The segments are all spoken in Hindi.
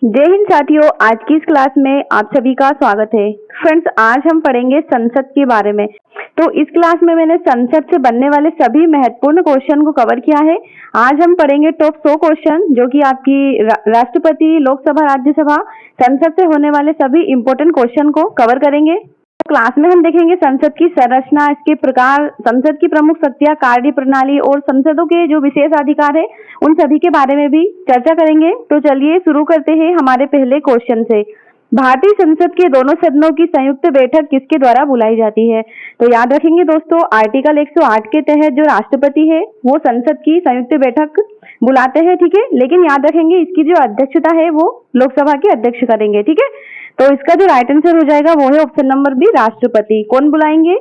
जय हिंद साथियों, आज की इस क्लास में आप सभी का स्वागत है। फ्रेंड्स, आज हम पढ़ेंगे संसद के बारे में। तो इस क्लास में मैंने संसद से बनने वाले सभी महत्वपूर्ण क्वेश्चन को कवर किया है। आज हम पढ़ेंगे टॉप 100 क्वेश्चन जो कि आपकी राष्ट्रपति, लोकसभा, राज्यसभा, संसद से होने वाले सभी इंपॉर्टेंट क्वेश्चन को कवर करेंगे। क्लास में हम देखेंगे संसद की संरचना, इसके प्रकार, संसद की प्रमुख शक्तियां, कार्य प्रणाली और संसदों के जो विशेष अधिकार है उन सभी के बारे में भी चर्चा करेंगे। तो चलिए शुरू करते हैं हमारे पहले क्वेश्चन से। भारतीय संसद के दोनों सदनों की संयुक्त बैठक किसके द्वारा बुलाई जाती है? तो याद रखेंगे दोस्तों, आर्टिकल 108 के तहत जो राष्ट्रपति है वो संसद की संयुक्त बैठक बुलाते हैं, ठीक है। लेकिन याद रखेंगे इसकी जो अध्यक्षता है वो लोकसभा के अध्यक्ष करेंगे, ठीक है। तो इसका जो राइट आंसर हो जाएगा वो है ऑप्शन नंबर बी, राष्ट्रपति। कौन बुलाएंगे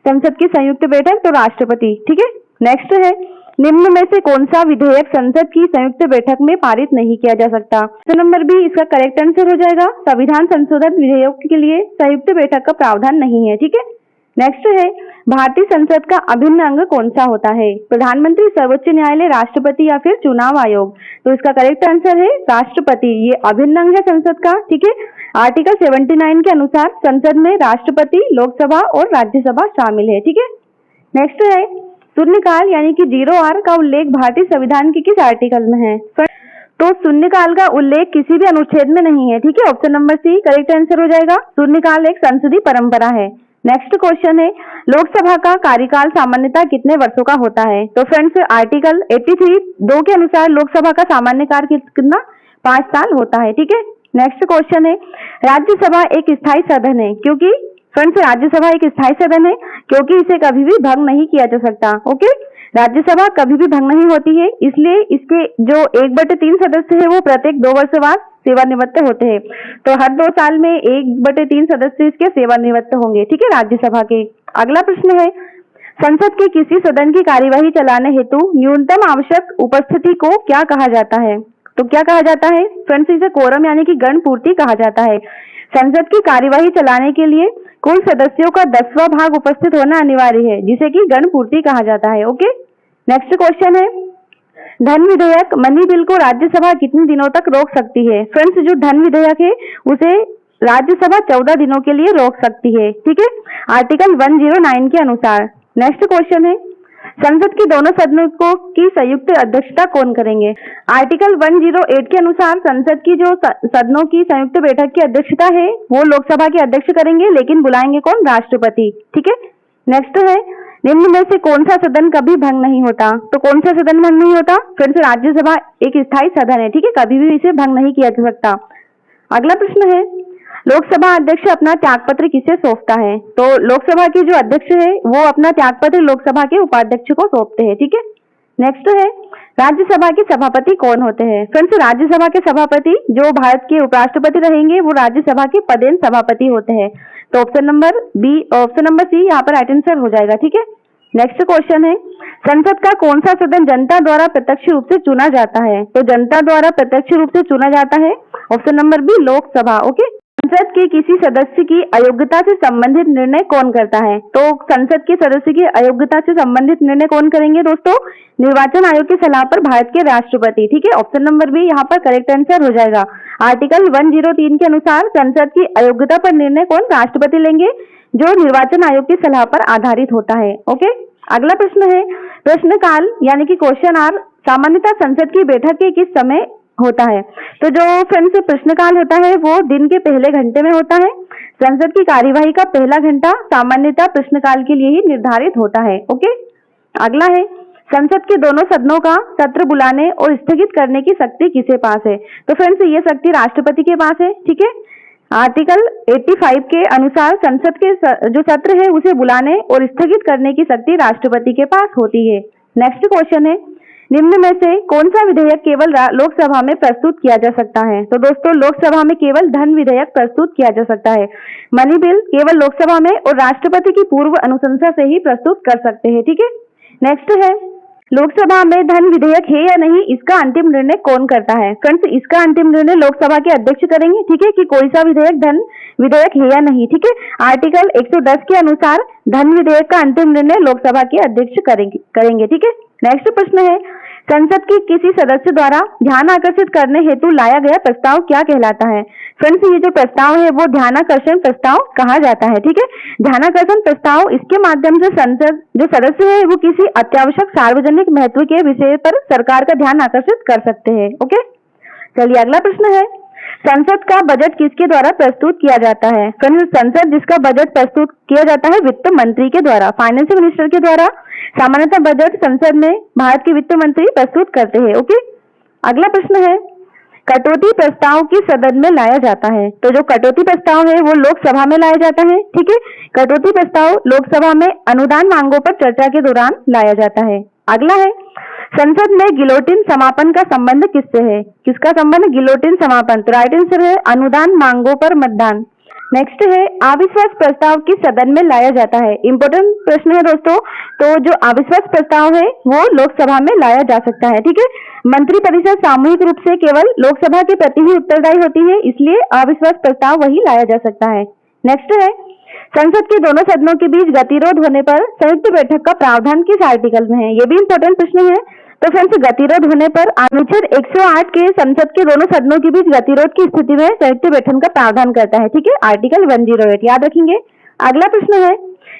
संसद की संयुक्त बैठक? तो राष्ट्रपति, ठीक है। नेक्स्ट है, निम्न में से कौन सा विधेयक संसद की संयुक्त बैठक में पारित नहीं किया जा सकता? ऑप्शन नंबर बी इसका करेक्ट आंसर हो जाएगा। संविधान संशोधन विधेयक के लिए संयुक्त बैठक का प्रावधान नहीं है, ठीक है। नेक्स्ट है, भारतीय संसद का अभिन्न अंग कौन सा होता है? प्रधानमंत्री, सर्वोच्च न्यायालय, राष्ट्रपति या फिर चुनाव आयोग? तो इसका करेक्ट आंसर है राष्ट्रपति। ये अभिन्न अंग है संसद का, ठीक है। आर्टिकल 79 के अनुसार संसद में राष्ट्रपति, लोकसभा और राज्यसभा शामिल है, ठीक है। नेक्स्ट है, शून्यकाल यानी कि 0 का उल्लेख भारतीय संविधान के किस आर्टिकल में है? तो शून्यकाल का उल्लेख किसी भी अनुच्छेद में नहीं है, ठीक है। Option number C correct answer हो जाएगा। शून्यकाल एक संसदीय परंपरा है। नेक्स्ट क्वेश्चन है, लोकसभा का कार्यकाल सामान्यतः कितने वर्षों का होता है? तो फ्रेंड्स, आर्टिकल 83(2) के अनुसार लोकसभा का सामान्य कार्य कितना 5 साल होता है, ठीक है। नेक्स्ट क्वेश्चन है, राज्यसभा एक स्थायी सदन है क्योंकि फ्रेंड्स राज्यसभा एक स्थायी सदन है क्योंकि इसे कभी भी भंग नहीं किया जा सकता, ओके। राज्यसभा कभी भी भंग नहीं होती है, इसलिए इसके जो 1/3 सदस्य है वो प्रत्येक 2 वर्ष बाद सेवानिवृत्त होते हैं। तो हर 2 साल में 1/3 सदस्य इसके सेवानिवृत्त होंगे, ठीक है, राज्यसभा के। अगला प्रश्न है, संसद के किसी सदन की कार्यवाही चलाने हेतु न्यूनतम आवश्यक उपस्थिति को क्या कहा जाता है? तो क्या कहा जाता है फ्रेंड्स? इसे कोरम यानी कि गण पूर्ति कहा जाता है। संसद की कार्यवाही चलाने के लिए कुल सदस्यों का 10वां भाग उपस्थित होना अनिवार्य है, जिसे कि गण पूर्ति कहा जाता है, ओके। नेक्स्ट क्वेश्चन है, धन विधेयक मनी बिल को राज्यसभा कितने दिनों तक रोक सकती है? फ्रेंड्स, जो धन विधेयक है उसे राज्यसभा 14 दिनों के लिए रोक सकती है, ठीक है, आर्टिकल 109 के अनुसार। नेक्स्ट क्वेश्चन है, संसद के दोनों सदनों की संयुक्त अध्यक्षता कौन करेंगे? आर्टिकल 108 के अनुसार संसद की जो सदनों की संयुक्त बैठक की अध्यक्षता है वो लोकसभा के अध्यक्ष करेंगे, लेकिन बुलाएंगे कौन? राष्ट्रपति, ठीक है। नेक्स्ट है, निम्न में से कौन सा सदन कभी भंग नहीं होता? तो कौन सा सदन भंग नहीं होता? फ्रेंड्स, राज्यसभा एक स्थायी सदन है, ठीक है, कभी भी इसे भंग नहीं किया जा सकता। अगला प्रश्न है, लोकसभा अध्यक्ष अपना त्यागपत्र किसे सौंपता है? तो लोकसभा के जो अध्यक्ष है वो अपना त्यागपत्र लोकसभा के उपाध्यक्ष को सौंपते हैं, ठीक है। नेक्स्ट है, राज्यसभा के सभापति कौन होते हैं? फ्रेंड्स, राज्यसभा के सभापति जो भारत के उपराष्ट्रपति रहेंगे वो राज्यसभा के पदेन सभापति होते हैं। तो ऑप्शन नंबर सी यहाँ पर राइट आंसर हो जाएगा, ठीक है। नेक्स्ट क्वेश्चन है, संसद का कौन सा सदन जनता द्वारा प्रत्यक्ष रूप से चुना जाता है? तो जनता द्वारा प्रत्यक्ष रूप से चुना जाता है, option number B, Lok Sabha, okay. संसद के किसी सदस्य की अयोग्यता से संबंधित निर्णय कौन करता है? तो संसद के सदस्य की अयोग्यता से संबंधित निर्णय कौन करेंगे दोस्तों? निर्वाचन आयोग की सलाह पर भारत के राष्ट्रपति, ठीक है। ऑप्शन नंबर बी यहाँ पर करेक्ट आंसर हो जाएगा। आर्टिकल 103 के अनुसार संसद की अयोग्यता पर निर्णय कौन? राष्ट्रपति लेंगे, जो निर्वाचन आयोग की सलाह पर आधारित होता है, ओके। अगला प्रश्न है, प्रश्नकाल यानी कि क्वेश्चन आवर सामान्यतः संसद की बैठक के किस समय होता है? तो जो फ्रेंड्स प्रश्नकाल होता है वो दिन के पहले घंटे में होता है। संसद की कार्यवाही का पहला घंटा सामान्यतः प्रश्नकाल के लिए ही निर्धारित होता है, ओके। अगला है, संसद के दोनों सदनों का सत्र बुलाने और स्थगित करने की शक्ति किसके पास है? तो फ्रेंड्स, ये शक्ति राष्ट्रपति के पास है, ठीक है। आर्टिकल 85 के अनुसार संसद के जो सत्र है उसे बुलाने और स्थगित करने की शक्ति राष्ट्रपति के पास होती है। नेक्स्ट क्वेश्चन है, निम्न में से कौन सा विधेयक केवल लोकसभा में प्रस्तुत किया जा सकता है? तो दोस्तों, लोकसभा में केवल धन विधेयक प्रस्तुत किया जा सकता है। मनी बिल केवल लोकसभा में और राष्ट्रपति की पूर्व अनुशंसा से ही प्रस्तुत कर सकते हैं, ठीक है। नेक्स्ट है, लोकसभा में धन विधेयक है या नहीं इसका अंतिम निर्णय कौन करता है? फ्रेंड्स, इसका अंतिम निर्णय लोकसभा के अध्यक्ष करेंगे, ठीक है, कि कोई सा विधेयक धन विधेयक है या नहीं, ठीक है। आर्टिकल 110 के अनुसार धन विधेयक का अंतिम निर्णय लोकसभा के अध्यक्ष करेंगे, ठीक है। नेक्स्ट प्रश्न है, संसद की किसी सदस्य द्वारा ध्यान आकर्षित करने हेतु लाया गया प्रस्ताव क्या कहलाता है? फ्रेंड्स, ये जो प्रस्ताव है वो ध्यानाकर्षण प्रस्ताव कहा जाता है। ठीक है, ध्यानाकर्षण प्रस्ताव, इसके माध्यम से संसद जो सदस्य है वो किसी अत्यावश्यक सार्वजनिक महत्व के विषय पर सरकार का ध्यान आकर्षित कर सकते हैं। ओके, चलिए अगला प्रश्न है, संसद का बजट किसके द्वारा प्रस्तुत किया जाता है? संसद जिसका बजट प्रस्तुत किया जाता है वित्त मंत्री के द्वारा, फाइनेंस मिनिस्टर के द्वारा। सामान्यतः बजट संसद में भारत के वित्त मंत्री प्रस्तुत करते हैं। ओके, अगला प्रश्न है, कटौती प्रस्ताव किस सदन में लाया जाता है? तो जो कटौती प्रस्ताव है वो लोकसभा में लाया जाता है। ठीक है, कटौती प्रस्ताव लोकसभा में अनुदान मांगों पर चर्चा के दौरान लाया जाता है। अगला है, संसद में गिलोटिन समापन का संबंध किससे है? किसका संबंध? गिलोटिन समापन। तो राइट आंसर है अनुदान मांगों पर मतदान। नेक्स्ट है, अविश्वास प्रस्ताव किस सदन में लाया जाता है? इंपॉर्टेंट प्रश्न है दोस्तों। तो जो अविश्वास प्रस्ताव है वो लोकसभा में लाया जा सकता है। ठीक है, मंत्रिपरिषद सामूहिक रूप से केवल लोकसभा के प्रति ही उत्तरदायी होती है, इसलिए अविश्वास प्रस्ताव वही लाया जा सकता है। नेक्स्ट है, संसद के दोनों सदनों के बीच गतिरोध होने पर संयुक्त बैठक का प्रावधान किस आर्टिकल में है? ये भी इंपॉर्टेंट प्रश्न है। तो फ्रेंड्स, गतिरोध होने पर अनुच्छेद 108 के संसद के दोनों सदनों के बीच गतिरोध की स्थिति में संयुक्त बैठक का प्रावधान करता है। ठीक है, आर्टिकल 108 याद रखेंगे। अगला प्रश्न है,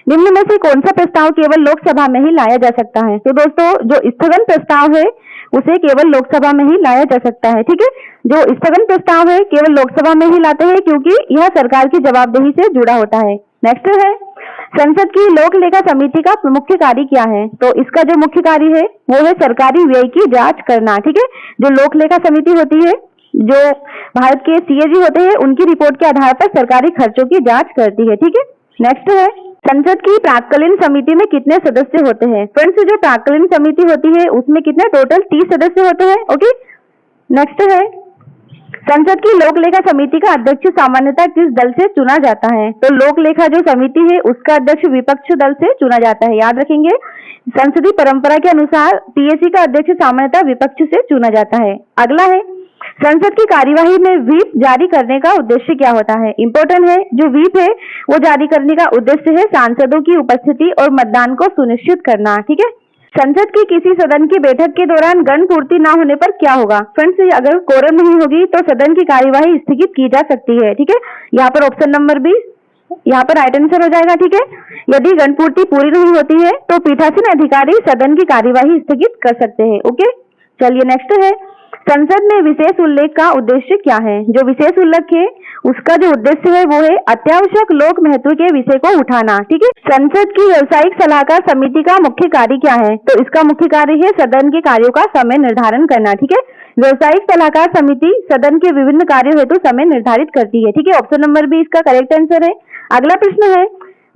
निम्न में से कौन सा प्रस्ताव केवल लोकसभा में ही लाया जा सकता है? तो दोस्तों, जो स्थगन प्रस्ताव है उसे केवल लोकसभा में ही लाया जा सकता है। ठीक है, जो स्थगन प्रस्ताव है केवल लोकसभा में ही लाते हैं क्योंकि यह सरकार की जवाबदेही से जुड़ा होता है। नेक्स्ट है, संसद की लोक लेखा समिति का मुख्य कार्य क्या है? तो इसका जो मुख्य कार्य है वो है सरकारी व्यय की जांच करना। ठीक है, जो लोक लेखा समिति होती है, जो भारत के सीएजी होते हैं, उनकी रिपोर्ट के आधार पर सरकारी खर्चों की जांच करती है। ठीक है, नेक्स्ट है, संसद की प्राक्कलीन समिति में कितने सदस्य होते हैं? फ्रेंड्स, जो प्राक्कलीन समिति होती है उसमें कितने टोटल 30 सदस्य होते हैं। ओके, नेक्स्ट है, संसद की लोक लेखा समिति का अध्यक्ष सामान्यतः किस दल से चुना जाता है? तो लोक लेखा जो समिति है उसका अध्यक्ष विपक्ष दल से चुना जाता है, याद रखेंगे। संसदीय परंपरा के अनुसार पीएसी का अध्यक्ष सामान्यतः विपक्ष से चुना जाता है। अगला है, संसद की कार्यवाही में व्हिप जारी करने का उद्देश्य क्या होता है? इंपॉर्टेंट है, जो व्हिप है वो जारी करने का उद्देश्य है सांसदों की उपस्थिति और मतदान को सुनिश्चित करना। ठीक है, संसद की किसी सदन की बैठक के दौरान गण पूर्ति न होने पर क्या होगा? फ्रेंड्स, अगर कोरम नहीं होगी तो सदन की कार्यवाही स्थगित की जा सकती है। ठीक है, यहाँ पर ऑप्शन नंबर 20 यहाँ पर राइट आंसर हो जाएगा। ठीक है, यदि गण पूर्ति पूरी नहीं होती है तो पीठासीन अधिकारी सदन की कार्यवाही स्थगित कर सकते हैं। ओके, चलिए नेक्स्ट है, संसद में विशेष उल्लेख का उद्देश्य क्या है? जो विशेष उल्लेख है उसका जो उद्देश्य है वो है अत्यावश्यक लोक महत्व के विषय को उठाना। ठीक है, संसद की व्यावसायिक सलाहकार समिति का मुख्य कार्य क्या है? तो इसका मुख्य कार्य है सदन के कार्यों का समय निर्धारण करना। ठीक है, व्यावसायिक सलाहकार समिति सदन के विभिन्न कार्यों हेतु समय निर्धारित करती है। ठीक है, ऑप्शन नंबर बी इसका करेक्ट आंसर है। अगला प्रश्न है,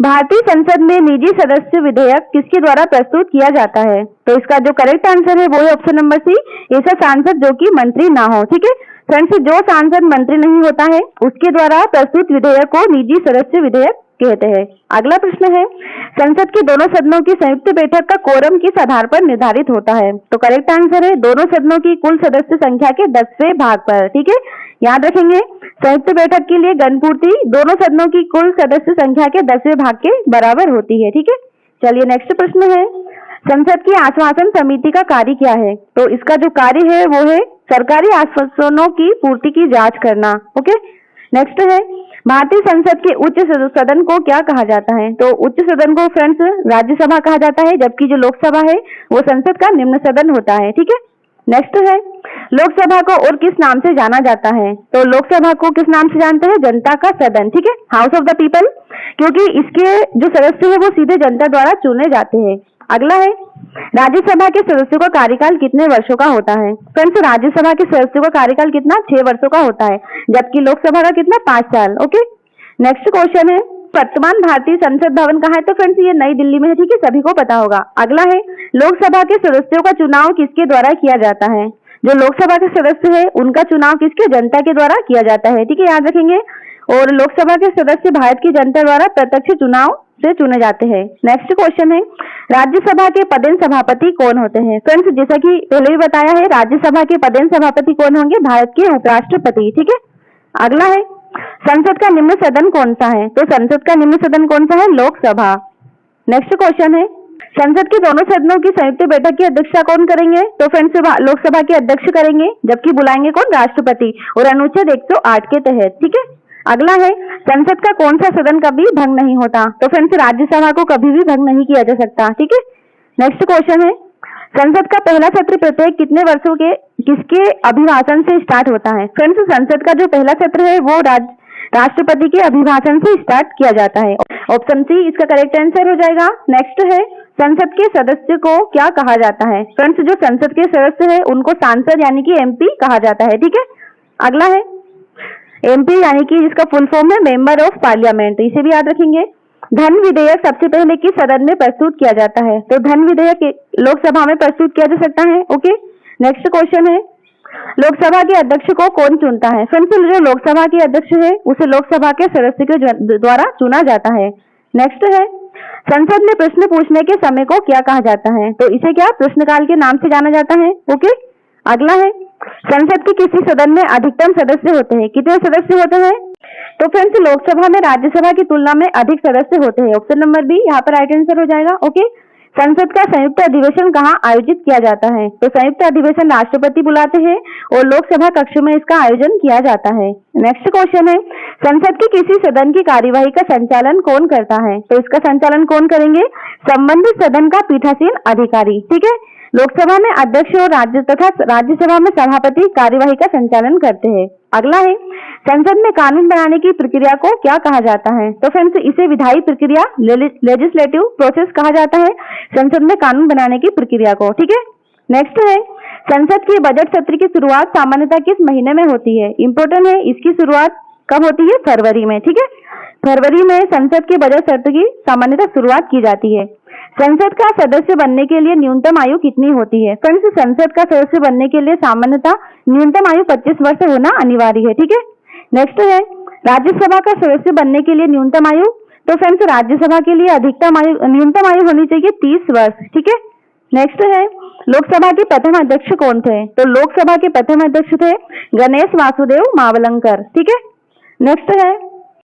भारतीय संसद में निजी सदस्य विधेयक किसके द्वारा प्रस्तुत किया जाता है? तो इसका जो करेक्ट आंसर है वो है ऑप्शन नंबर सी, ऐसा सांसद जो कि मंत्री ना हो। ठीक है फ्रेंड्स, जो सांसद मंत्री नहीं होता है उसके द्वारा प्रस्तुत विधेयक को निजी सदस्य विधेयक कहते हैं। अगला प्रश्न है, संसद के दोनों सदनों की संयुक्त बैठक का कोरम किस आधार पर निर्धारित होता है? तो करेक्ट आंसर है दोनों सदनों की कुल सदस्य संख्या के 10वें भाग पर। ठीक है, याद रखेंगे, संयुक्त बैठक के लिए गणपूर्ति दोनों सदनों की कुल सदस्य संख्या के 10वें भाग के बराबर होती है। ठीक है, चलिए नेक्स्ट प्रश्न है, संसद की आश्वासन समिति का कार्य क्या है? तो इसका जो कार्य है वो है सरकारी आश्वासनों की पूर्ति की जांच करना। ओके, नेक्स्ट है, भारतीय संसद के उच्च सदन को क्या कहा जाता है? तो उच्च सदन को फ्रेंड्स राज्यसभा कहा जाता है, जबकि जो लोकसभा है वो संसद का निम्न सदन होता है। ठीक है, नेक्स्ट है, लोकसभा को और किस नाम से जाना जाता है? तो लोकसभा को किस नाम से जानते हैं? जनता का सदन। ठीक है, हाउस ऑफ द पीपल, क्योंकि इसके जो सदस्य है वो सीधे जनता द्वारा चुने जाते हैं। अगला है, राज्यसभा के सदस्यों का कार्यकाल कितने वर्षों का होता है? फ्रेंड्स, राज्यसभा के सदस्यों का कार्यकाल कितना? 6 वर्षों का होता है, जबकि लोकसभा का कितना? 5 साल। ओके, नेक्स्ट क्वेश्चन है, वर्तमान भारतीय संसद भवन कहाँ है? तो फ्रेंड्स ये नई दिल्ली में है। ठीक है, सभी को पता होगा। अगला है, लोकसभा के सदस्यों का चुनाव किसके द्वारा किया जाता है? जो लोकसभा के सदस्य है उनका चुनाव किसके? जनता के द्वारा किया जाता है। ठीक है, याद रखेंगे। और लोकसभा के सदस्य भारत की जनता द्वारा प्रत्यक्ष चुनाव से चुने जाते हैं। नेक्स्ट क्वेश्चन है, राज्यसभा के पदेन सभापति कौन होते हैं? फ्रेंड्स, जैसा कि पहले भी बताया है, राज्यसभा के पदेन सभापति कौन होंगे? भारत के उपराष्ट्रपति। ठीक है, अगला है, संसद का निम्न सदन कौन सा है? तो संसद का निम्न सदन कौन सा है? लोकसभा। नेक्स्ट क्वेश्चन है, संसद के दोनों सदनों की संयुक्त बैठक की अध्यक्षता कौन करेंगे? तो फ्रेंड्स लोकसभा के अध्यक्ष करेंगे, जबकि बुलाएंगे कौन? राष्ट्रपति, और अनुच्छेद 108 के तहत। ठीक है, अगला है संसद का कौन सा सदन कभी भंग नहीं होता? तो फ्रेंड्स राज्यसभा को कभी भी भंग नहीं किया जा सकता। ठीक है, नेक्स्ट क्वेश्चन है संसद का पहला सत्र प्रत्येक कितने वर्षों के किसके अभिभाषण से स्टार्ट होता है? फ्रेंड्स संसद का जो पहला सत्र है वो राष्ट्रपति के अभिभाषण से स्टार्ट किया जाता है। ऑप्शन सी इसका करेक्ट आंसर हो जाएगा। नेक्स्ट है संसद के सदस्य को क्या कहा जाता है? फ्रेंड्स जो संसद के सदस्य है उनको सांसद यानी कि एमपी कहा जाता है। ठीक है, अगला है एमपी यानी कि जिसका फुल फॉर्म है मेंबर ऑफ पार्लियामेंट, इसे भी याद रखेंगे। धन विधेयक सबसे पहले किस सदन में प्रस्तुत किया जाता है? तो धन विधेयक लोकसभा में प्रस्तुत किया जा सकता है। ओके, नेक्स्ट क्वेश्चन है लोकसभा के अध्यक्ष को कौन चुनता है? फ्रेंड्स जो लोकसभा के अध्यक्ष है उसे लोकसभा के सदस्य के द्वारा चुना जाता है। नेक्स्ट है संसद में प्रश्न पूछने के समय को क्या कहा जाता है? तो इसे क्या प्रश्नकाल के नाम से जाना जाता है। ओके, अगला है संसद के किसी सदन में अधिकतम सदस्य होते हैं? कितने सदस्य होते हैं? तो फ्रेंड्स लोकसभा में राज्यसभा की तुलना में अधिक सदस्य होते हैं। ऑप्शन नंबर बी यहाँ पर राइट आंसर हो जाएगा। ओके, संसद का संयुक्त अधिवेशन कहाँ आयोजित किया जाता है? तो संयुक्त अधिवेशन राष्ट्रपति बुलाते हैं और लोकसभा कक्ष में इसका आयोजन किया जाता है। नेक्स्ट क्वेश्चन है संसद के किसी सदन की कार्यवाही का संचालन कौन करता है? तो इसका संचालन कौन करेंगे? संबंधित सदन का पीठासीन अधिकारी। ठीक है, लोकसभा में अध्यक्ष और राज्यसभा में सभापति कार्यवाही का संचालन करते हैं। अगला है संसद में कानून बनाने की प्रक्रिया को क्या कहा जाता है? तो फ्रेंड्स इसे विधायी प्रक्रिया लेजिस्लेटिव प्रोसेस कहा जाता है, संसद में कानून बनाने की प्रक्रिया को। ठीक है, नेक्स्ट है संसद के बजट सत्र की शुरुआत सामान्यतः किस महीने में होती है? इंपोर्टेंट है, इसकी शुरुआत कब होती है? फरवरी में। ठीक है, फरवरी में संसद के बजट सत्र की सामान्यतः शुरुआत की जाती है। संसद का सदस्य बनने के लिए न्यूनतम आयु कितनी होती है? फ्रेंड्स संसद का सदस्य बनने के लिए सामान्यतः न्यूनतम आयु 25 वर्ष होना अनिवार्य है। ठीक है, नेक्स्ट है राज्यसभा का सदस्य बनने के लिए न्यूनतम आयु? तो फ्रेंड्स राज्यसभा के लिए न्यूनतम आयु होनी चाहिए 30 वर्ष। ठीक है, नेक्स्ट है लोकसभा के प्रथम अध्यक्ष कौन थे? तो लोकसभा के प्रथम अध्यक्ष थे गणेश वासुदेव मावलंकर। ठीक है, नेक्स्ट है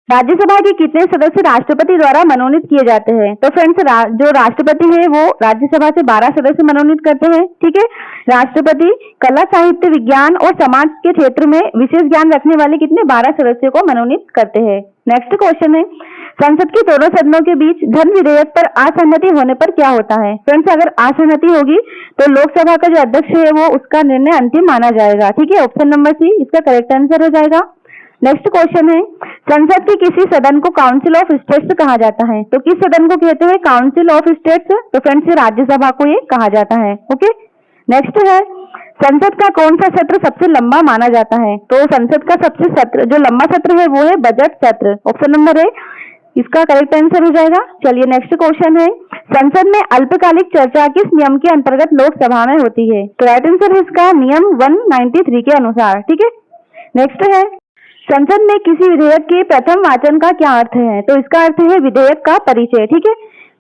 राज्यसभा के कितने सदस्य राष्ट्रपति द्वारा मनोनीत किए जाते हैं? तो फ्रेंड्स जो राष्ट्रपति है वो राज्यसभा से 12 सदस्य मनोनीत करते हैं। ठीक है, राष्ट्रपति कला साहित्य विज्ञान और समाज के क्षेत्र में विशेष ज्ञान रखने वाले कितने 12 सदस्यों को मनोनीत करते हैं। नेक्स्ट क्वेश्चन है संसद के दोनों सदनों के बीच धन विधेयक पर असहमति होने पर क्या होता है? फ्रेंड्स अगर असहमति होगी तो लोकसभा का जो अध्यक्ष है वो उसका निर्णय अंतिम माना जाएगा। ठीक है, ऑप्शन नंबर सी इसका करेक्ट आंसर हो जाएगा। नेक्स्ट क्वेश्चन है संसद के किसी सदन को काउंसिल ऑफ स्टेट्स कहा जाता है? तो किस सदन को कहते हैं काउंसिल ऑफ स्टेट्स? तो फ्रेंड्स राज्यसभा को ये कहा जाता है। ओके, नेक्स्ट है संसद का कौन सा सत्र सबसे लंबा माना जाता है? तो संसद का सबसे जो लंबा सत्र है वो है बजट सत्र। ऑप्शन नंबर है इसका करेक्ट आंसर हो जाएगा। चलिए नेक्स्ट क्वेश्चन है संसद में अल्पकालिक चर्चा किस नियम के अंतर्गत लोकसभा में होती है? तो राइट आंसर है इसका नियम 193 के अनुसार। ठीक है, नेक्स्ट है संसद में किसी विधेयक के प्रथम वाचन का क्या अर्थ है? तो इसका अर्थ है विधेयक का परिचय। ठीक है,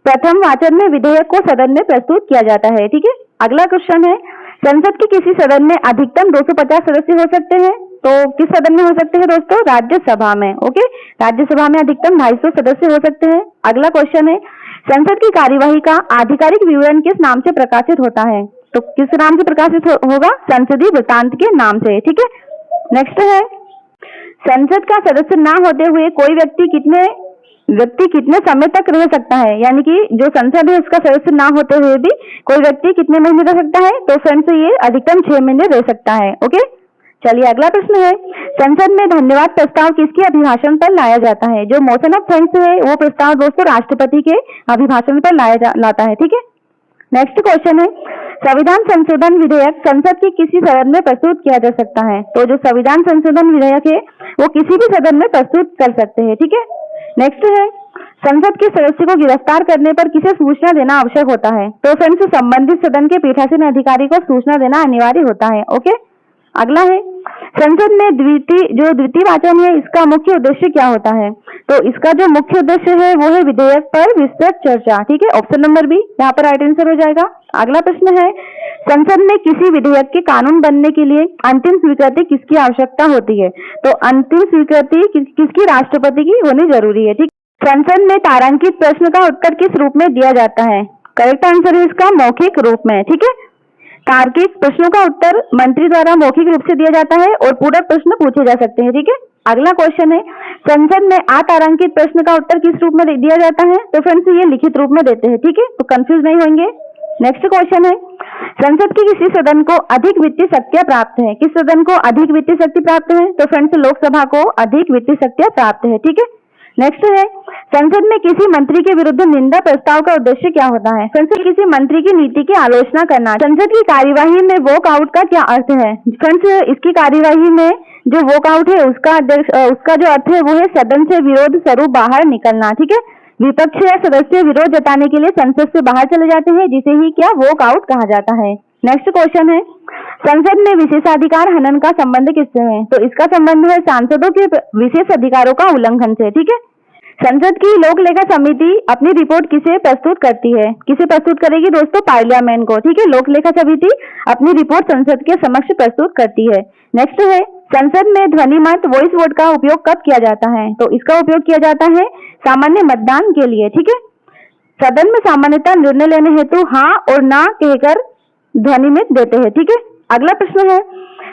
प्रथम वाचन में विधेयक को सदन में प्रस्तुत किया जाता है। ठीक है, अगला क्वेश्चन है संसद के किसी सदन में अधिकतम 250 सदस्य हो सकते हैं? तो किस सदन में हो सकते हैं दोस्तों? राज्यसभा में। ओके, राज्यसभा में अधिकतम 250 सदस्य हो सकते हैं। अगला क्वेश्चन है संसद की कार्यवाही का आधिकारिक विवरण किस नाम से प्रकाशित होता है? तो किस नाम से प्रकाशित होगा? संसदीय वृत्तांत के नाम से। ठीक है, नेक्स्ट है संसद का सदस्य ना होते हुए कोई व्यक्ति कितने समय तक रह सकता है? यानी कि जो संसद है उसका सदस्य ना होते हुए भी कोई व्यक्ति कितने महीने रह सकता है? तो फ्रेंड्स ये अधिकतम 6 महीने रह सकता है। ओके, चलिए अगला प्रश्न है संसद में धन्यवाद प्रस्ताव किसके अभिभाषण पर लाया जाता है? जो मोशन ऑफ थैंक्स है वो प्रस्ताव दोस्तों राष्ट्रपति के अभिभाषण पर लाता है। ठीक है, नेक्स्ट क्वेश्चन है संविधान संशोधन विधेयक संसद के किसी सदन में प्रस्तुत किया जा सकता है? तो जो संविधान संशोधन विधेयक है वो किसी भी सदन में प्रस्तुत कर सकते हैं। ठीक है, नेक्स्ट है संसद के सदस्य को गिरफ्तार करने पर किसे सूचना देना आवश्यक होता है? तो फ्रेंड्स संबंधित सदन के पीठासीन अधिकारी को सूचना देना अनिवार्य होता है। ओके, अगला है संसद में द्वितीय वाचन है इसका मुख्य उद्देश्य क्या होता है? तो इसका जो मुख्य उद्देश्य है वो है विधेयक पर विस्तृत चर्चा। ठीक है, ऑप्शन नंबर बी यहाँ पर राइट आंसर हो जाएगा। अगला प्रश्न है संसद में किसी विधेयक के कानून बनने के लिए अंतिम स्वीकृति किसकी आवश्यकता होती है? तो अंतिम स्वीकृति किसकी? राष्ट्रपति की होनी जरूरी है। ठीक, संसद में तारांकित प्रश्न का उत्तर किस रूप में दिया जाता है? करेक्ट आंसर है इसका मौखिक रूप में। ठीक है, तार्किक प्रश्नों का उत्तर मंत्री द्वारा मौखिक रूप से दिया जाता है और पूरक प्रश्न पूछे जा सकते हैं। ठीक है, अगला क्वेश्चन है, संसद में अतारांकित प्रश्न का उत्तर किस रूप में दिया जाता है? तो फ्रेंड्स ये लिखित रूप में देते हैं। ठीक है, तो कंफ्यूज नहीं होंगे। नेक्स्ट क्वेश्चन है, संसद की किसी सदन को अधिक वित्तीय शक्तियां प्राप्त है? किस सदन को अधिक वित्तीय शक्ति प्राप्त है? तो फ्रेंड्स लोकसभा को अधिक वित्तीय शक्तियां प्राप्त है। ठीक है, नेक्स्ट है, संसद में किसी मंत्री के विरुद्ध निंदा प्रस्ताव का उद्देश्य क्या होता है? संसद किसी मंत्री की नीति की आलोचना करना। संसद की कार्यवाही में वॉक आउट का क्या अर्थ है? फ्रेंड्स इसकी कार्यवाही में जो वॉक आउट है उसका जो अर्थ है वो है सदन से विरोध स्वरूप बाहर निकलना। ठीक है, विपक्ष या सदस्य विरोध जताने के लिए संसद से बाहर चले जाते हैं, जिसे ही क्या वॉक आउट कहा जाता है। नेक्स्ट क्वेश्चन है, संसद में विशेषाधिकार हनन का संबंध किससे है? तो इसका संबंध है सांसदों के विशेष अधिकारों का उल्लंघन से। ठीक है, संसद की लोक लेखा समिति अपनी रिपोर्ट किसे प्रस्तुत करती है? किसे प्रस्तुत करेगी दोस्तों? पार्लियामेंट को। ठीक है, लोक लेखा समिति अपनी रिपोर्ट संसद के समक्ष प्रस्तुत करती है। नेक्स्ट है, संसद में ध्वनि मत वॉइस वोट का उपयोग कब किया जाता है? तो इसका उपयोग किया जाता है सामान्य मतदान के लिए। ठीक है, सदन में सामान्यतः निर्णय लेने हेतु हाँ और ना कहकर ध्वनि मत देते हैं। ठीक है, अगला प्रश्न है,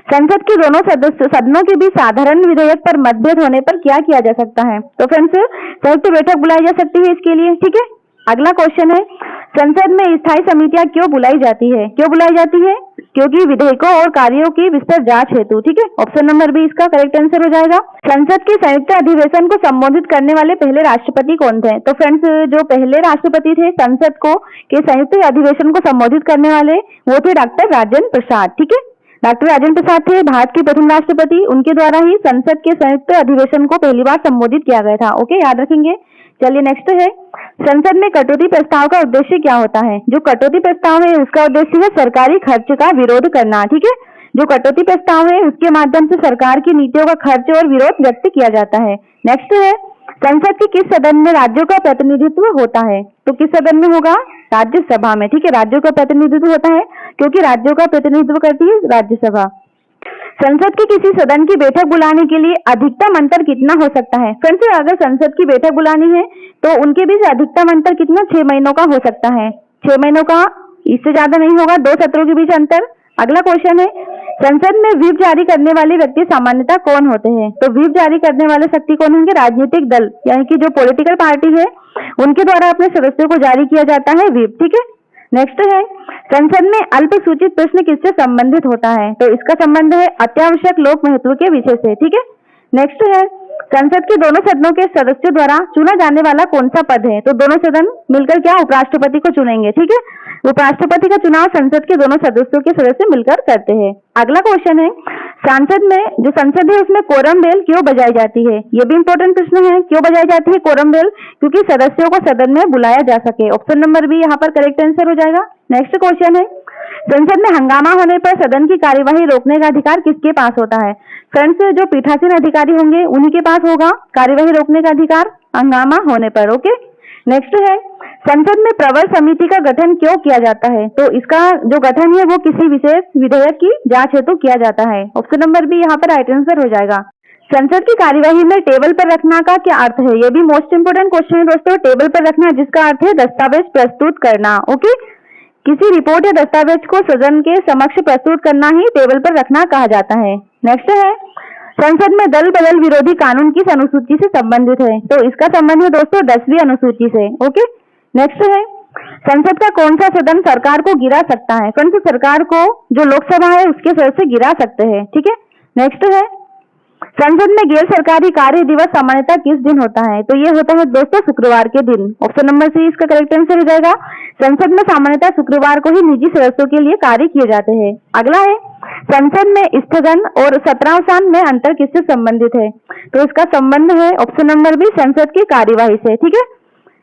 संसद के दोनों सदनों के बीच साधारण विधेयक पर मतभेद होने पर क्या किया जा सकता है? तो फ्रेंड्स संयुक्त बैठक बुलाई जा सकती है इसके लिए। ठीक है, अगला क्वेश्चन है, संसद में स्थायी समितियां क्यों बुलाई जाती है? क्यों बुलाई जाती है? क्योंकि विधेयकों और कार्यों की विस्तृत जांच हेतु। ठीक है, ऑप्शन नंबर बी इसका करेक्ट आंसर हो जाएगा। संसद के संयुक्त अधिवेशन को संबोधित करने वाले पहले राष्ट्रपति कौन थे? तो फ्रेंड्स जो पहले राष्ट्रपति थे संसद को के संयुक्त अधिवेशन को संबोधित करने वाले वो थे डॉक्टर राजेंद्र प्रसाद। ठीक है, डॉक्टर राजेंद्र प्रसाद थे भारत के प्रथम राष्ट्रपति। उनके द्वारा ही संसद के संयुक्त अधिवेशन को पहली बार संबोधित किया गया था। ओके, याद रखेंगे। चलिए नेक्स्ट है, संसद में कटौती प्रस्ताव का उद्देश्य क्या होता है? जो कटौती प्रस्ताव है उसका उद्देश्य है सरकारी खर्च का विरोध करना। ठीक है, जो कटौती प्रस्ताव है उसके माध्यम से सरकार की नीतियों का खर्च और विरोध व्यक्त किया जाता है। नेक्स्ट है, संसद के किस सदन में राज्यों का प्रतिनिधित्व होता है? तो किस सदन में होगा? राज्यसभा में। ठीक है, राज्यों का प्रतिनिधित्व होता है क्योंकि राज्यों का प्रतिनिधित्व करती है राज्यसभा। संसद की किसी सदन की बैठक बुलाने के लिए अधिकतम अंतर कितना हो सकता है? फ्रेंड्स अगर संसद की बैठक बुलानी है तो उनके बीच अधिकतम अंतर कितना? 6 महीनों का हो सकता है। 6 महीनों का, इससे ज्यादा नहीं होगा। 2 सत्रों के बीच अंतर। अगला क्वेश्चन है, संसद में व्हिप जारी करने वाले व्यक्ति सामान्यतः कौन होते हैं? तो व्हिप जारी करने वाले शक्ति कौन होंगे? राजनीतिक दल यानी कि जो पॉलिटिकल पार्टी है उनके द्वारा अपने सदस्यों को जारी किया जाता है व्हिप। ठीक है, नेक्स्ट है, संसद में अल्पसूचित प्रश्न किससे संबंधित होता है? तो इसका संबंध है अत्यावश्यक लोक महत्व के विषय से। ठीक है, नेक्स्ट है, संसद के दोनों सदनों के सदस्यों द्वारा चुना जाने वाला कौन सा पद है? तो दोनों सदन मिलकर क्या उपराष्ट्रपति को चुनेंगे। ठीक है, उपराष्ट्रपति का चुनाव संसद के दोनों सदस्यों के सदस्य मिलकर करते हैं। अगला क्वेश्चन है, संसद में जो संसद है उसमें कोरम बेल क्यों बजाई जाती है? ये भी इंपॉर्टेंट प्रश्न है। क्यों बजाई जाती है कोरम बेल? क्योंकि सदस्यों को सदन में बुलाया जा सके। ऑप्शन नंबर बी यहाँ पर करेक्ट आंसर हो जाएगा। नेक्स्ट क्वेश्चन है, संसद में हंगामा होने पर सदन की कार्यवाही रोकने का अधिकार किसके पास होता है? फ्रेंड्स जो पीठासीन अधिकारी होंगे उन्हीं के पास होगा कार्यवाही रोकने का अधिकार हंगामा होने पर। ओके, नेक्स्ट है, संसद में प्रवर समिति का गठन क्यों किया जाता है? तो इसका जो गठन है वो किसी विशेष विधेयक की जांच हेतु किया जाता है। ऑप्शन नंबर बी यहाँ पर राइट आंसर हो जाएगा। संसद की कार्यवाही में टेबल पर रखना का क्या अर्थ है? ये भी मोस्ट इंपोर्टेंट क्वेश्चन है दोस्तों। टेबल पर रखना जिसका अर्थ है दस्तावेज प्रस्तुत करना। ओके, किसी रिपोर्ट या दस्तावेज को सदन के समक्ष प्रस्तुत करना ही टेबल पर रखना कहा जाता है। नेक्स्ट है, संसद में दल बदल विरोधी कानून किस अनुसूची से संबंधित है? तो इसका संबंध है दोस्तों 10वीं अनुसूची से। ओके, नेक्स्ट है, संसद का कौन सा सदन सरकार को गिरा सकता है? फ्रेंड्स सरकार को जो लोकसभा है उसके सदस्य गिरा सकते हैं। ठीक है, नेक्स्ट है, संसद में गैर सरकारी कार्य दिवस सामान्यतः किस दिन होता है? तो ये होता है दोस्तों शुक्रवार के दिन। ऑप्शन नंबर सी इसका करेक्ट आंसर हो जाएगा। संसद में सामान्यतः शुक्रवार को ही निजी सदस्यों के लिए कार्य किए जाते हैं। अगला है, संसद में स्थगन और सत्रावसान में अंतर किससे संबंधित है? तो इसका संबंध है ऑप्शन नंबर बी संसद की कार्यवाही से। ठीक है,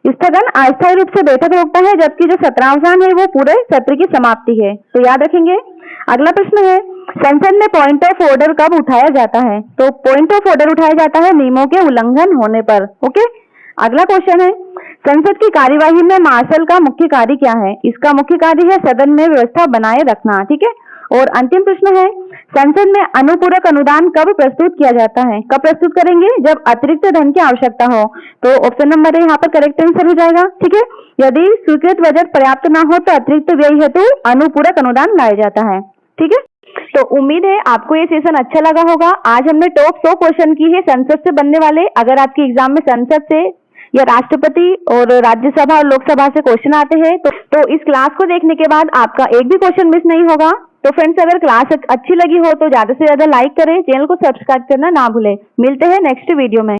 स्थगन अस्थायी रूप से बैठक रोकता है जबकि जो सत्रावसान है वो पूरे सत्र की समाप्ति है। तो याद रखेंगे। अगला प्रश्न है, संसद में पॉइंट ऑफ ऑर्डर कब उठाया जाता है? तो पॉइंट ऑफ ऑर्डर उठाया जाता है नियमों के उल्लंघन होने पर। ओके, अगला क्वेश्चन है, संसद की कार्यवाही में मार्शल का मुख्य कार्य क्या है? इसका मुख्य कार्य है सदन में व्यवस्था बनाए रखना। ठीक है, और अंतिम प्रश्न है, संसद में अनुपूरक अनुदान कब प्रस्तुत किया जाता है? कब प्रस्तुत करेंगे? जब अतिरिक्त धन की आवश्यकता हो। तो ऑप्शन नंबर ए यहाँ पर करेक्ट आंसर हो जाएगा। ठीक है, यदि स्वीकृत बजट पर्याप्त ना हो तो अतिरिक्त व्यय हेतु अनुपूरक अनुदान लाया जाता है। ठीक है, तो उम्मीद है आपको ये सेशन अच्छा लगा होगा। आज हमने टॉप 100 क्वेश्चन की है संसद से बनने वाले। अगर आपके एग्जाम में संसद से या राष्ट्रपति और राज्यसभा और लोकसभा से क्वेश्चन आते हैं तो इस क्लास को देखने के बाद आपका एक भी क्वेश्चन मिस नहीं होगा। तो फ्रेंड्स, अगर क्लास अच्छी लगी हो तो ज्यादा से ज्यादा लाइक करें, चैनल को सब्सक्राइब करना ना भूलें। मिलते हैं नेक्स्ट वीडियो में।